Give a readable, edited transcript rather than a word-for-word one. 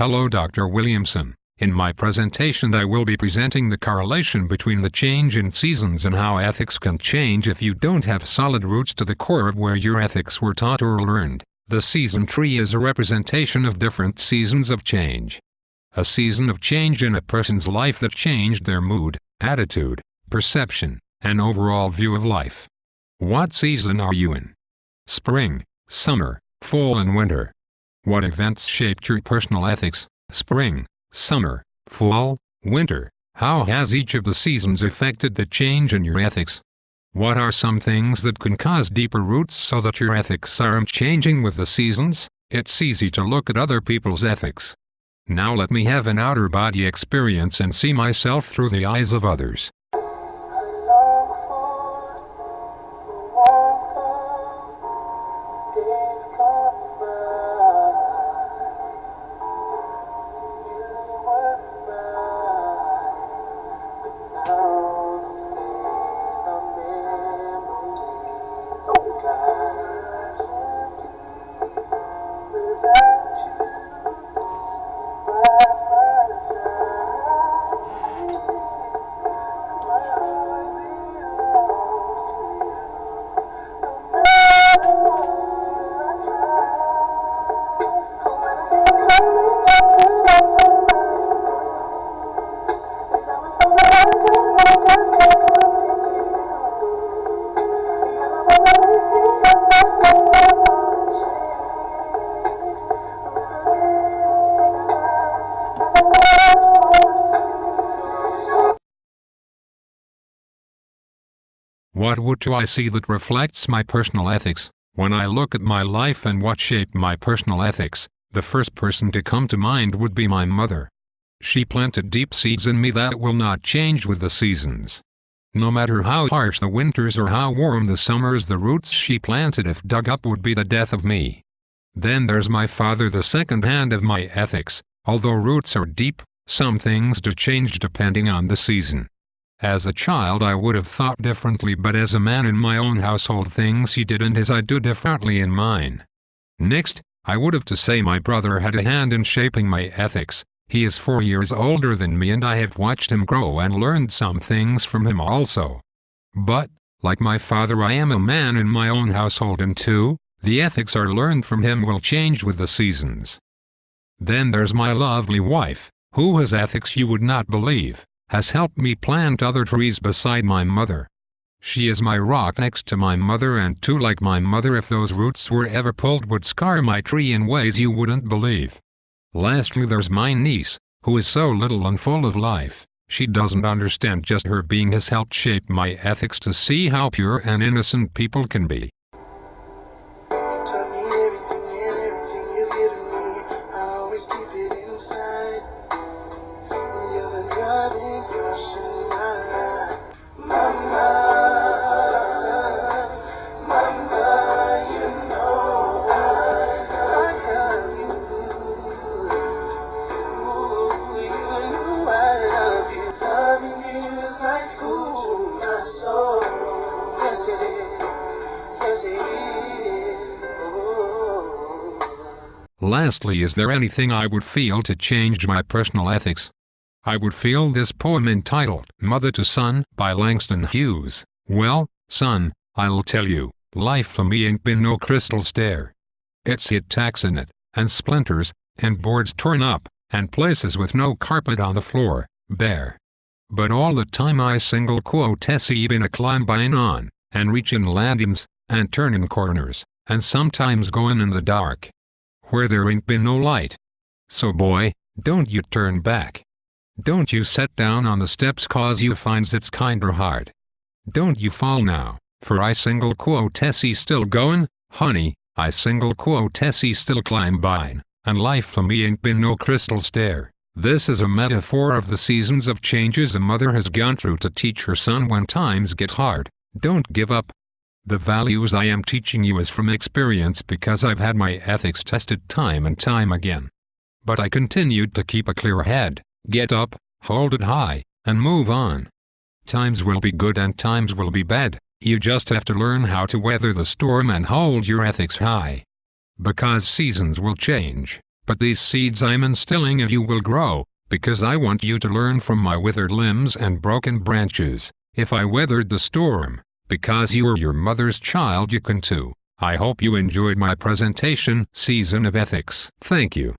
Hello Dr. Williamson. In my presentation I will be presenting the correlation between the change in seasons and how ethics can change if you don't have solid roots to the core of where your ethics were taught or learned. The season tree is a representation of different seasons of change. A season of change in a person's life that changed their mood, attitude, perception, and overall view of life. What season are you in? Spring, summer, fall and winter. What events shaped your personal ethics? Spring, summer, fall, winter. How has each of the seasons affected the change in your ethics? What are some things that can cause deeper roots so that your ethics aren't changing with the seasons? It's easy to look at other people's ethics. Now let me have an outer body experience and see myself through the eyes of others. What do I see that reflects my personal ethics? When I look at my life and what shaped my personal ethics, the first person to come to mind would be my mother. She planted deep seeds in me that will not change with the seasons. No matter how harsh the winters or how warm the summers, the roots she planted if dug up would be the death of me. Then there's my father, the second hand of my ethics. Although roots are deep, some things do change depending on the season. As a child I would have thought differently, but as a man in my own household things he did and his I do differently in mine. Next, I would have to say my brother had a hand in shaping my ethics. He is 4 years older than me and I have watched him grow and learned some things from him also. But, like my father, I am a man in my own household and too, the ethics I learned from him will change with the seasons. Then there's my lovely wife, who has ethics you would not believe. Has helped me plant other trees beside my mother. She is my rock next to my mother, and too, like my mother, if those roots were ever pulled would scar my tree in ways you wouldn't believe. Lastly there's my niece, who is so little and full of life. She doesn't understand just her being has helped shape my ethics to see how pure and innocent people can be. Lastly, is there anything I would feel to change my personal ethics? I would feel this poem entitled Mother to Son by Langston Hughes. Well, son, I'll tell you, life for me ain't been no crystal stair. It's hit tacks in it, and splinters, and boards torn up, and places with no carpet on the floor, bare. But all the time I single quote "essie been a climbin' on, and reachin' landings, and turnin' corners, and sometimes goin' in the dark, where there ain't been no light. So boy, don't you turn back. Don't you set down on the steps cause you finds it's kinder hard. Don't you fall now, for I single quote "essie still goin', honey, I single quote "essie still climbin', and life for me ain't been no crystal stair." This is a metaphor of the seasons of changes a mother has gone through to teach her son when times get hard. Don't give up. The values I am teaching you is from experience because I've had my ethics tested time and time again. But I continued to keep a clear head, get up, hold it high, and move on. Times will be good and times will be bad. You just have to learn how to weather the storm and hold your ethics high. Because seasons will change, But these seeds I'm instilling in you will grow, because I want you to learn from my withered limbs and broken branches. If I weathered the storm, because you are your mother's child, you can too. I hope you enjoyed my presentation, Season of Ethics. Thank you.